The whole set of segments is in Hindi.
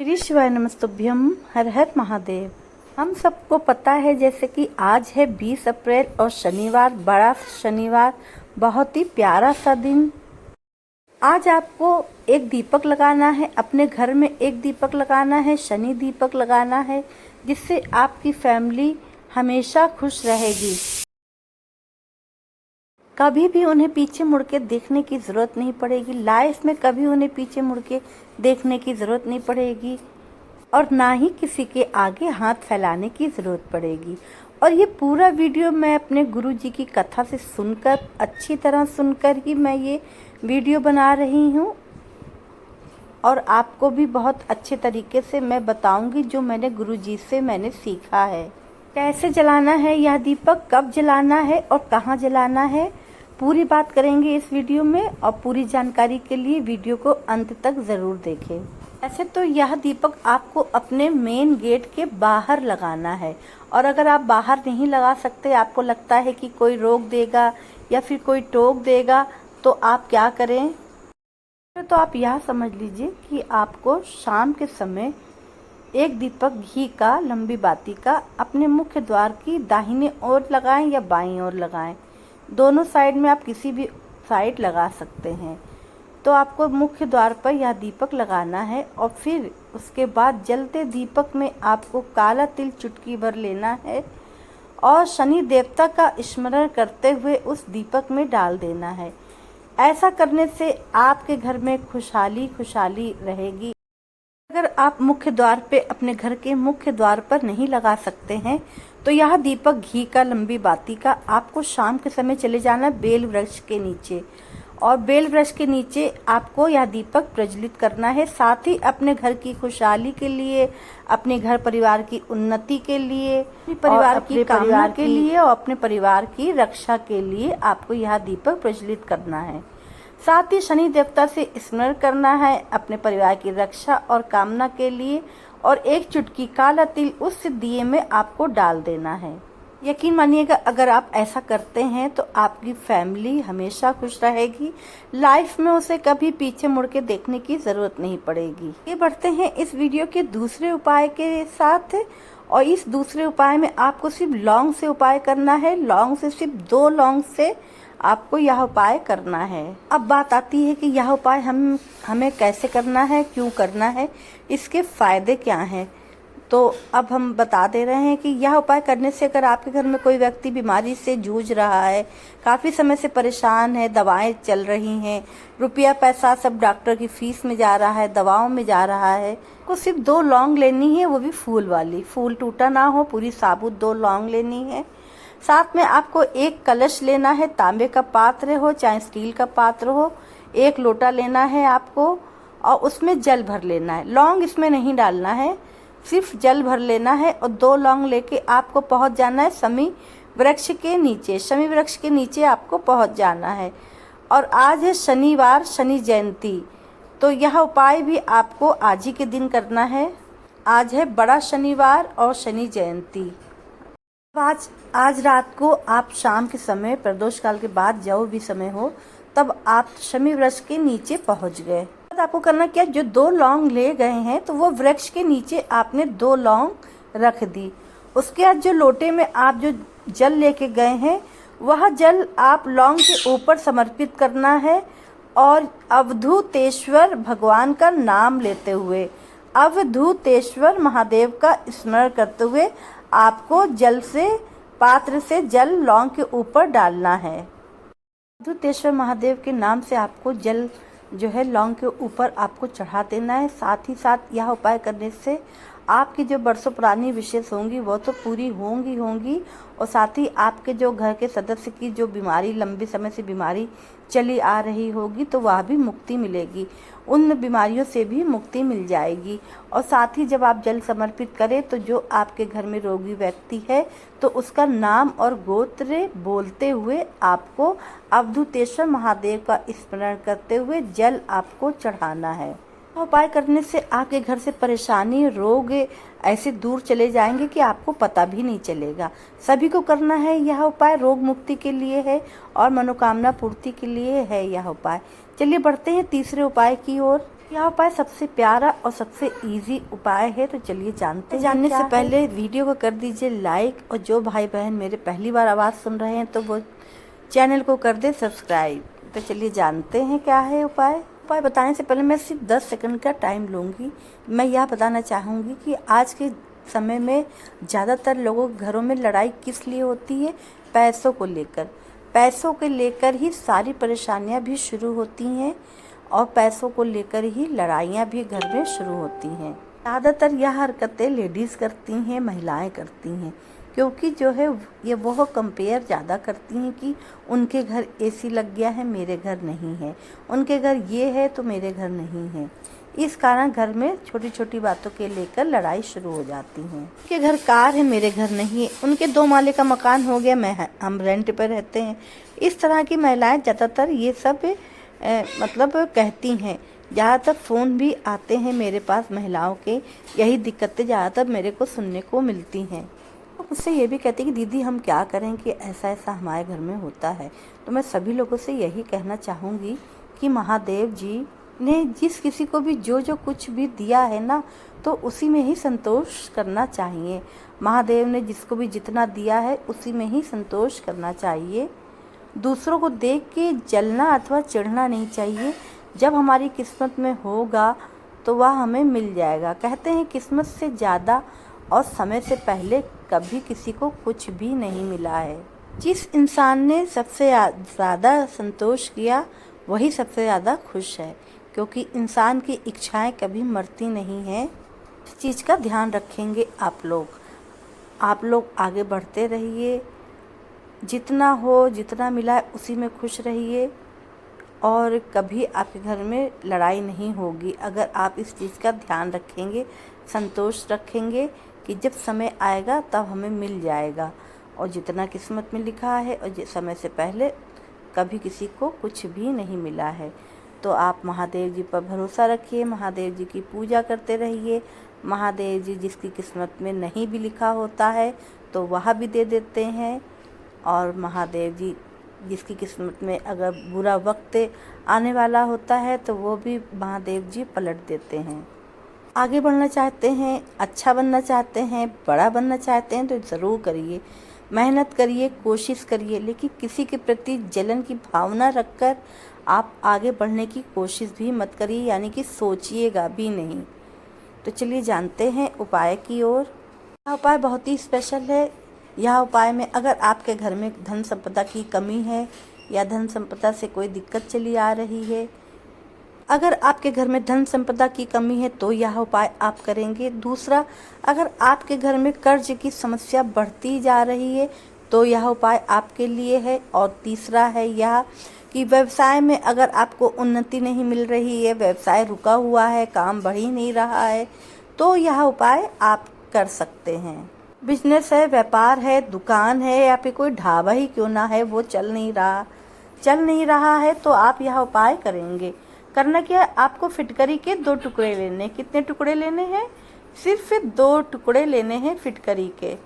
श्री शिवाय नमस्तुभ्यम। हर हर महादेव। हम सबको पता है जैसे कि आज है 20 अप्रैल और शनिवार, बड़ा शनिवार, बहुत ही प्यारा सा दिन। आज आपको एक दीपक लगाना है, अपने घर में एक दीपक लगाना है, शनि दीपक लगाना है, जिससे आपकी फैमिली हमेशा खुश रहेगी। कभी भी उन्हें पीछे मुड़ के देखने की ज़रूरत नहीं पड़ेगी। लाइफ में कभी उन्हें पीछे मुड़ के देखने की ज़रूरत नहीं पड़ेगी और ना ही किसी के आगे हाथ फैलाने की ज़रूरत पड़ेगी। और ये पूरा वीडियो मैं अपने गुरुजी की कथा से सुनकर, अच्छी तरह सुनकर ही मैं ये वीडियो बना रही हूँ और आपको भी बहुत अच्छे तरीके से मैं बताऊंगी जो मैंने गुरुजी से मैंने सीखा है। कैसे जलाना है यह दीपक, कब जलाना है और कहाँ जलाना है, पूरी बात करेंगे इस वीडियो में। और पूरी जानकारी के लिए वीडियो को अंत तक ज़रूर देखें। ऐसे तो यह दीपक आपको अपने मेन गेट के बाहर लगाना है, और अगर आप बाहर नहीं लगा सकते, आपको लगता है कि कोई रोक देगा या फिर कोई टोक देगा, तो आप क्या करें, तो आप यह समझ लीजिए कि आपको शाम के समय एक दीपक घी का, लंबी बाती का, अपने मुख्य द्वार की दाहिने ओर लगाएं या बाईं ओर लगाएं। दोनों साइड में आप किसी भी साइड लगा सकते हैं। तो आपको मुख्य द्वार पर यह दीपक लगाना है और फिर उसके बाद जलते दीपक में आपको काला तिल चुटकी भर लेना है और शनि देवता का स्मरण करते हुए उस दीपक में डाल देना है। ऐसा करने से आपके घर में खुशहाली खुशहाली रहेगी। अगर आप मुख्य द्वार पे, अपने घर के मुख्य द्वार पर नहीं लगा सकते हैं, तो यह दीपक घी का, लंबी बाती का, आपको शाम के समय चले जाना बेल वृक्ष के नीचे, और बेल वृक्ष के नीचे आपको यह दीपक प्रज्वलित करना है। साथ ही अपने घर की खुशहाली के लिए, अपने घर परिवार की उन्नति के लिए, परिवार के लिए और अपने परिवार की रक्षा के लिए आपको यह दीपक प्रज्वलित करना है। साथ ही शनि देवता से स्मरण करना है अपने परिवार की रक्षा और कामना के लिए, और एक चुटकी काला तिल उस दिए में आपको डाल देना है। यकीन मानिएगा, अगर आप ऐसा करते हैं तो आपकी फैमिली हमेशा खुश रहेगी। लाइफ में उसे कभी पीछे मुड़ के देखने की जरूरत नहीं पड़ेगी। ये बढ़ते हैं इस वीडियो के दूसरे उपाय के साथ, और इस दूसरे उपाय में आपको सिर्फ लौंग से उपाय करना है। लौंग से, सिर्फ 2 लौंग से आपको यह उपाय करना है। अब बात आती है कि यह उपाय हमें कैसे करना है, क्यों करना है, इसके फायदे क्या हैं। तो अब हम बता दे रहे हैं कि यह उपाय करने से अगर आपके घर में कोई व्यक्ति बीमारी से जूझ रहा है, काफ़ी समय से परेशान है, दवाएं चल रही हैं, रुपया पैसा सब डॉक्टर की फीस में जा रहा है, दवाओं में जा रहा है, को सिर्फ 2 लौंग लेनी है, वो भी फूल वाली, फूल टूटा ना हो, पूरी साबुत 2 लौंग लेनी है। साथ में आपको एक कलश लेना है, तांबे का पात्र हो चाहे स्टील का पात्र हो, 1 लोटा लेना है आपको, और उसमें जल भर लेना है। लौंग इसमें नहीं डालना है, सिर्फ जल भर लेना है। और 2 लौंग लेके आपको पहुंच जाना है शमी वृक्ष के नीचे। शमी वृक्ष के नीचे आपको पहुंच जाना है। और आज है शनिवार, शनि जयंती, तो यह उपाय भी आपको आज ही के दिन करना है। आज है बड़ा शनिवार और शनि जयंती। आज रात को आप शाम के समय, प्रदोष काल के बाद जो भी समय हो, तब आप शमी वृक्ष के नीचे पहुंच गए। आपको करना क्या, जो 2 लौंग ले गए हैं तो वो वृक्ष के नीचे आपने 2 लौंग रख दी। उसके बाद जो लोटे में आप जो जल लेके गए हैं, वह जल आप लौंग के ऊपर समर्पित करना है और अवधूतेश्वर भगवान का नाम लेते हुए, अवधूतेश्वर महादेव का स्मरण करते हुए आपको जल से, पात्र से जल लौंग के ऊपर डालना है। अवधूतेश्वर महादेव के नाम से आपको जल जो है लौंग के ऊपर आपको चढ़ा देना है। साथ ही साथ यह उपाय करने से आपकी जो बरसों पुरानी विशेष होंगी वो तो पूरी होंगी, और साथ ही आपके जो घर के सदस्य की जो बीमारी, लंबे समय से बीमारी चली आ रही होगी, तो वह भी मुक्ति मिलेगी, उन बीमारियों से भी मुक्ति मिल जाएगी। और साथ ही जब आप जल समर्पित करें तो जो आपके घर में रोगी व्यक्ति है, तो उसका नाम और गोत्र बोलते हुए आपको अवधूतेश्वर महादेव का स्मरण करते हुए जल आपको चढ़ाना है। उपाय करने से आपके घर से परेशानी, रोग ऐसे दूर चले जाएंगे कि आपको पता भी नहीं चलेगा। सभी को करना है यह उपाय, रोग मुक्ति के लिए है और मनोकामना पूर्ति के लिए है यह उपाय। चलिए बढ़ते हैं तीसरे उपाय की ओर। यह उपाय सबसे प्यारा और सबसे इजी उपाय है, तो चलिए जानने से पहले वीडियो को कर दीजिए लाइक, और जो भाई बहन मेरे पहली बार आवाज़ सुन रहे हैं तो वो चैनल को कर दे सब्सक्राइब। तो चलिए जानते हैं क्या है उपाय। बताने से पहले मैं सिर्फ 10 सेकंड का टाइम लूँगी। मैं यह बताना चाहूँगी कि आज के समय में ज़्यादातर लोगों के घरों में लड़ाई किस लिए होती है? पैसों को लेकर। पैसों के लेकर ही सारी परेशानियाँ भी शुरू होती हैं, और पैसों को लेकर ही लड़ाइयाँ भी घर में शुरू होती हैं। ज़्यादातर यह हरकतें लेडीज़ करती हैं, महिलाएं करती हैं, क्योंकि जो है ये वो कंपेयर ज़्यादा करती हैं कि उनके घर एसी लग गया है, मेरे घर नहीं है, उनके घर ये है तो मेरे घर नहीं है। इस कारण घर में छोटी छोटी बातों के लेकर लड़ाई शुरू हो जाती हैं। उनके घर कार है, मेरे घर नहीं है, उनके 2 माले का मकान हो गया, हम रेंट पर रहते हैं। इस तरह की महिलाएं ज़्यादातर ये सब मतलब कहती हैं। ज़्यादातर फ़ोन भी आते हैं मेरे पास महिलाओं के, यही दिक्कतें ज़्यादातर मेरे को सुनने को मिलती हैं। मुझसे ये भी कहती कि दीदी हम क्या करें कि ऐसा ऐसा हमारे घर में होता है। तो मैं सभी लोगों से यही कहना चाहूँगी कि महादेव जी ने जिस किसी को भी जो जो कुछ भी दिया है ना, तो उसी में ही संतोष करना चाहिए। महादेव ने जिसको भी जितना दिया है उसी में ही संतोष करना चाहिए। दूसरों को देख के जलना अथवा चिढ़ना नहीं चाहिए। जब हमारी किस्मत में होगा तो वह हमें मिल जाएगा। कहते हैं किस्मत से ज़्यादा और समय से पहले कभी किसी को कुछ भी नहीं मिला है। जिस इंसान ने सबसे ज़्यादा संतोष किया वही सबसे ज़्यादा खुश है, क्योंकि इंसान की इच्छाएं कभी मरती नहीं हैं। इस चीज़ का ध्यान रखेंगे आप लोग आगे बढ़ते रहिए। जितना हो, जितना मिला है उसी में खुश रहिए, और कभी आपके घर में लड़ाई नहीं होगी अगर आप इस चीज़ का ध्यान रखेंगे, संतोष रखेंगे कि जब समय आएगा तब हमें मिल जाएगा, और जितना किस्मत में लिखा है और समय से पहले कभी किसी को कुछ भी नहीं मिला है। तो आप महादेव जी पर भरोसा रखिए, महादेव जी की पूजा करते रहिए। महादेव जी जिसकी किस्मत में नहीं भी लिखा होता है तो वह भी दे देते हैं, और महादेव जी जिसकी किस्मत में अगर बुरा वक्त आने वाला होता है तो वो भी महादेव जी पलट देते हैं। आगे बढ़ना चाहते हैं, अच्छा बनना चाहते हैं, बड़ा बनना चाहते हैं तो ज़रूर करिए, मेहनत करिए, कोशिश करिए, लेकिन किसी के प्रति जलन की भावना रखकर आप आगे बढ़ने की कोशिश भी मत करिए, यानी कि सोचिएगा भी नहीं। तो चलिए जानते हैं उपाय की ओर। यह उपाय बहुत ही स्पेशल है। यह उपाय में अगर आपके घर में धन संपदा की कमी है या धन संपदा से कोई दिक्कत चली आ रही है, अगर आपके घर में धन संपदा की कमी है तो यह उपाय आप करेंगे। दूसरा, अगर आपके घर में कर्ज की समस्या बढ़ती जा रही है तो यह उपाय आपके लिए है। और तीसरा है यह कि व्यवसाय में अगर आपको उन्नति नहीं मिल रही है, व्यवसाय रुका हुआ है, काम बढ़ ही नहीं रहा है, तो यह उपाय आप कर सकते हैं। बिजनेस है, व्यापार है, दुकान है, या फिर कोई ढाबा ही क्यों ना है, वो चल नहीं रहा है तो आप यह उपाय करेंगे। करना क्या है, आपको फिटकरी के 2 टुकड़े लेने। कितने टुकड़े लेने हैं? सिर्फ 2 टुकड़े लेने हैं फिटकरी के।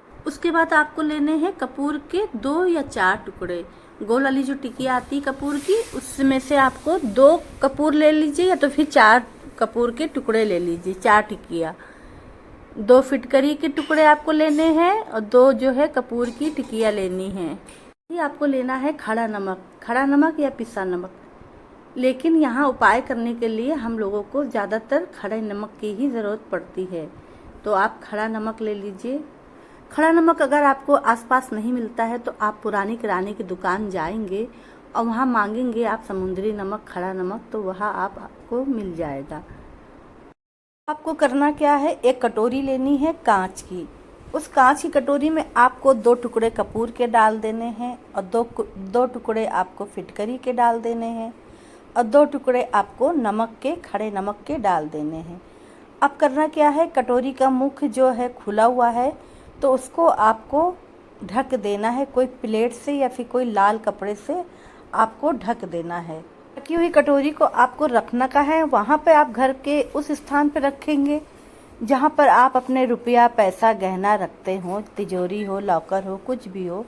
उसके बाद आपको लेने हैं कपूर के 2 या 4 टुकड़े। गोल वाली जो टिकिया आती है कपूर की, उसमें से आपको 2 कपूर ले लीजिए, या तो फिर 4 कपूर के टुकड़े ले लीजिए। 4 टिकिया, 2 फिटकरी के टुकड़े आपको लेने हैं, और 2 जो है कपूर की टिकिया लेनी है। ये आपको लेना है खड़ा नमक या पिसा नमक। लेकिन यहाँ उपाय करने के लिए हम लोगों को ज़्यादातर खड़े नमक की ही ज़रूरत पड़ती है, तो आप खड़ा नमक ले लीजिए। खड़ा नमक अगर आपको आसपास नहीं मिलता है तो आप पुरानी किराने की दुकान जाएंगे और वहाँ मांगेंगे आप समुद्री नमक, खड़ा नमक, तो वहाँ आपको मिल जाएगा। आपको करना क्या है, एक कटोरी लेनी है कांच की। उस कांच की कटोरी में आपको 2 टुकड़े कपूर के डाल देने हैं, और 2 टुकड़े आपको फिटकरी के डाल देने हैं, और 2 टुकड़े आपको नमक के, खड़े नमक के डाल देने हैं। अब करना क्या है, कटोरी का मुख जो है खुला हुआ है तो उसको आपको ढक देना है। कोई प्लेट से या फिर कोई लाल कपड़े से आपको ढक देना है। ढकी हुई कटोरी को आपको रखना का है, वहाँ पे आप घर के उस स्थान पे रखेंगे जहाँ पर आप अपने रुपया, पैसा, गहना रखते हो, तिजोरी हो, लॉकर हो, कुछ भी हो,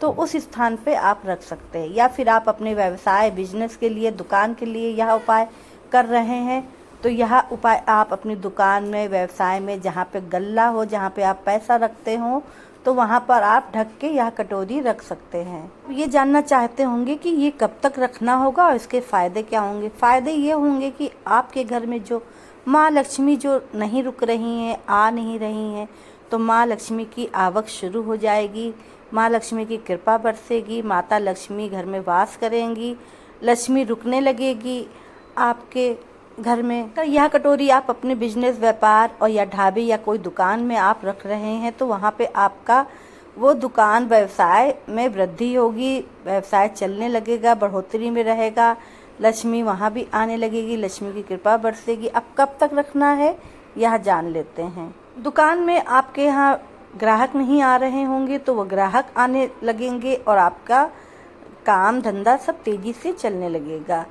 तो उस स्थान पे आप रख सकते हैं। या फिर आप अपने व्यवसाय, बिजनेस के लिए, दुकान के लिए यह उपाय कर रहे हैं तो यह उपाय आप अपनी दुकान में, व्यवसाय में, जहाँ पे गल्ला हो, जहाँ पे आप पैसा रखते हो, तो वहाँ पर आप ढक के यह कटोरी रख सकते हैं। ये जानना चाहते होंगे कि ये कब तक रखना होगा और इसके फ़ायदे क्या होंगे। फ़ायदे ये होंगे कि आपके घर में जो माँ लक्ष्मी जो नहीं रुक रही हैं, आ नहीं रही हैं, तो माँ लक्ष्मी की आवक शुरू हो जाएगी, माँ लक्ष्मी की कृपा बरसेगी, माता लक्ष्मी घर में वास करेंगी, लक्ष्मी रुकने लगेगी आपके घर में। तो यह कटोरी आप अपने बिजनेस, व्यापार और या ढाबे या कोई दुकान में आप रख रहे हैं तो वहाँ पे आपका वो दुकान, व्यवसाय में वृद्धि होगी, व्यवसाय चलने लगेगा, बढ़ोतरी में रहेगा, लक्ष्मी वहाँ भी आने लगेगी, लक्ष्मी की कृपा बरसेगी। अब कब तक रखना है यह जान लेते हैं। दुकान में आपके यहाँ ग्राहक नहीं आ रहे होंगे तो वो ग्राहक आने लगेंगे और आपका काम धंधा सब तेज़ी से चलने लगेगा।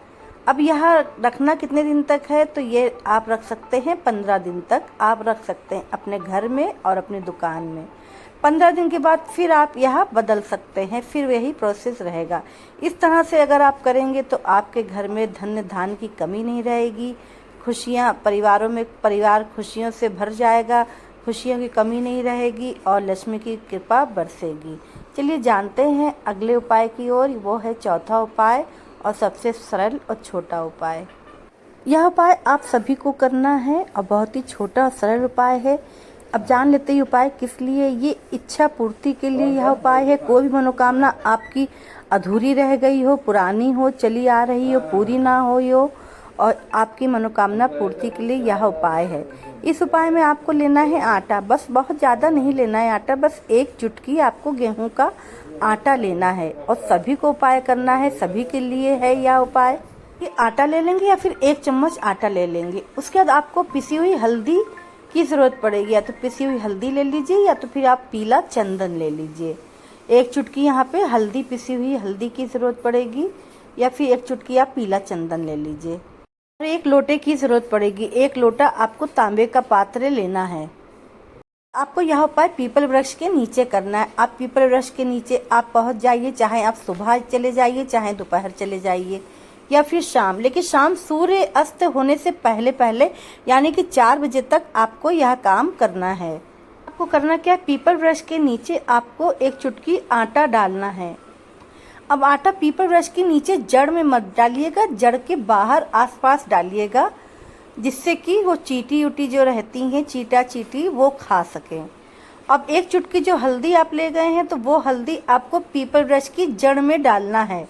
अब यह रखना कितने दिन तक है, तो ये आप रख सकते हैं 15 दिन तक आप रख सकते हैं अपने घर में और अपनी दुकान में। 15 दिन के बाद फिर आप यह बदल सकते हैं, फिर वही प्रोसेस रहेगा। इस तरह से अगर आप करेंगे तो आपके घर में धन्य धान की कमी नहीं रहेगी, खुशियाँ परिवारों में, परिवार खुशियों से भर जाएगा, खुशियों की कमी नहीं रहेगी और लक्ष्मी की कृपा बरसेगी। चलिए जानते हैं अगले उपाय की ओर। वो है चौथा उपाय और सबसे सरल और छोटा उपाय। यह उपाय आप सभी को करना है और बहुत ही छोटा और सरल उपाय है। अब जान लेते हैं उपाय किस लिए। ये इच्छा पूर्ति के लिए यह उपाय है। कोई भी मनोकामना आपकी अधूरी रह गई हो, पुरानी हो, चली आ रही हो, पूरी ना हो और आपकी मनोकामना पूर्ति के लिए यह उपाय है। इस उपाय में आपको लेना है आटा, बस बहुत ज़्यादा नहीं लेना है आटा, बस 1 चुटकी आपको गेहूं का आटा लेना है और सभी को उपाय करना है, सभी के लिए है यह उपाय। ये आटा ले लेंगे या फिर 1 चम्मच आटा ले लेंगे। उसके बाद आपको पिसी हुई हल्दी की ज़रूरत पड़ेगी, या तो पिसी हुई हल्दी ले लीजिए या तो फिर आप पीला चंदन ले लीजिए। 1 चुटकी यहाँ पे हल्दी, पिसी हुई हल्दी की ज़रूरत पड़ेगी या फिर 1 चुटकी आप पीला चंदन ले लीजिए। और 1 लोटे की ज़रूरत पड़ेगी। 1 लोटा आपको तांबे का पात्र लेना है। आपको यह उपाय पीपल वृक्ष के नीचे करना है। आप पीपल वृक्ष के नीचे आप पहुंच जाइए, चाहे आप सुबह चले जाइए, चाहे दोपहर चले जाइए या फिर शाम, लेकिन शाम सूर्य अस्त होने से पहले पहले यानी कि 4 बजे तक आपको यह काम करना है। आपको करना क्या है, पीपल वृक्ष के नीचे आपको 1 चुटकी आटा डालना है। अब आटा पीपल वृक्ष के नीचे जड़ में मत डालिएगा, जड़ के बाहर आसपास डालिएगा, जिससे कि वो चींटी उटी जो रहती हैं, चींटा चींटी, वो खा सकें। अब 1 चुटकी जो हल्दी आप ले गए हैं तो वो हल्दी आपको पीपल वृक्ष की जड़ में डालना है।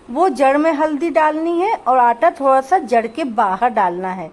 वो जड़ में हल्दी डालनी है और आटा थोड़ा सा जड़ के बाहर डालना है।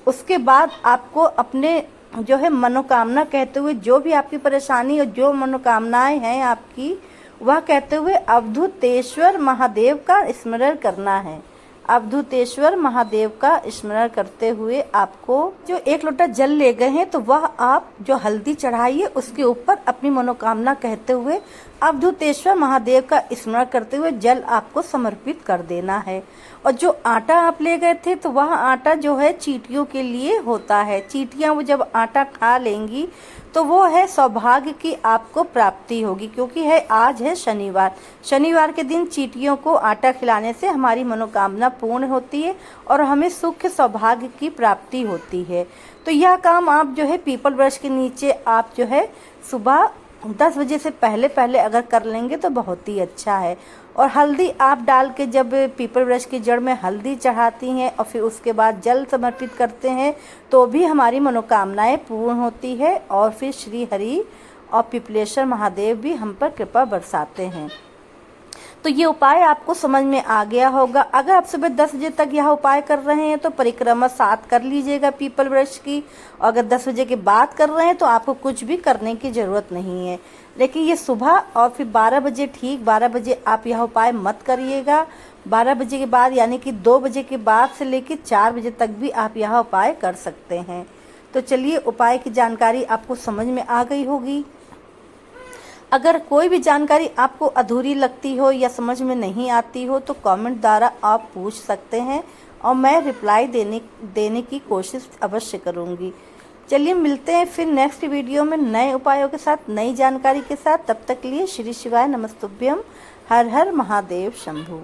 उसके बाद आपको अपने जो है मनोकामना कहते हुए, जो भी आपकी परेशानी और जो मनोकामनाएं हैं आपकी, वह कहते हुए अवधूतेश्वर महादेव का स्मरण करना है। अवधूतेश्वर महादेव का स्मरण करते हुए आपको जो 1 लोटा जल ले गए हैं तो वह आप जो हल्दी चढ़ाइए उसके ऊपर अपनी मनोकामना कहते हुए अवधूतेश्वर महादेव का स्मरण करते हुए जल आपको समर्पित कर देना है। और जो आटा आप ले गए थे तो वह आटा जो है चींटियों के लिए होता है। चींटियां वो जब आटा खा लेंगी तो वो है सौभाग्य की आपको प्राप्ति होगी, क्योंकि है आज है शनिवार। शनिवार के दिन चींटियों को आटा खिलाने से हमारी मनोकामना पूर्ण होती है और हमें सुख सौभाग्य की प्राप्ति होती है। तो यह काम आप जो है पीपल वृक्ष के नीचे आप जो है सुबह 10 बजे से पहले पहले अगर कर लेंगे तो बहुत ही अच्छा है। और हल्दी आप डाल के जब पीपल वृक्ष की जड़ में हल्दी चढ़ाती हैं और फिर उसके बाद जल समर्पित करते हैं तो भी हमारी मनोकामनाएं पूर्ण होती है और फिर श्री हरि और पिपलेश्वर महादेव भी हम पर कृपा बरसाते हैं। तो ये उपाय आपको समझ में आ गया होगा। अगर आप सुबह 10 बजे तक यह उपाय कर रहे हैं तो परिक्रमा 7 कर लीजिएगा पीपल वृक्ष की, और अगर 10 बजे के बाद कर रहे हैं तो आपको कुछ भी करने की ज़रूरत नहीं है। लेकिन ये सुबह और फिर 12 बजे, ठीक 12 बजे आप यह उपाय मत करिएगा। 12 बजे के बाद यानी कि 2 बजे के बाद से लेकर 4 बजे तक भी आप यह उपाय कर सकते हैं। तो चलिए उपाय की जानकारी आपको समझ में आ गई होगी। अगर कोई भी जानकारी आपको अधूरी लगती हो या समझ में नहीं आती हो तो कमेंट द्वारा आप पूछ सकते हैं और मैं रिप्लाई देने की कोशिश अवश्य करूंगी। चलिए मिलते हैं फिर नेक्स्ट वीडियो में नए उपायों के साथ, नई जानकारी के साथ। तब तक के लिए श्री शिवाय नमस्तुभ्यम। हर हर महादेव शंभु।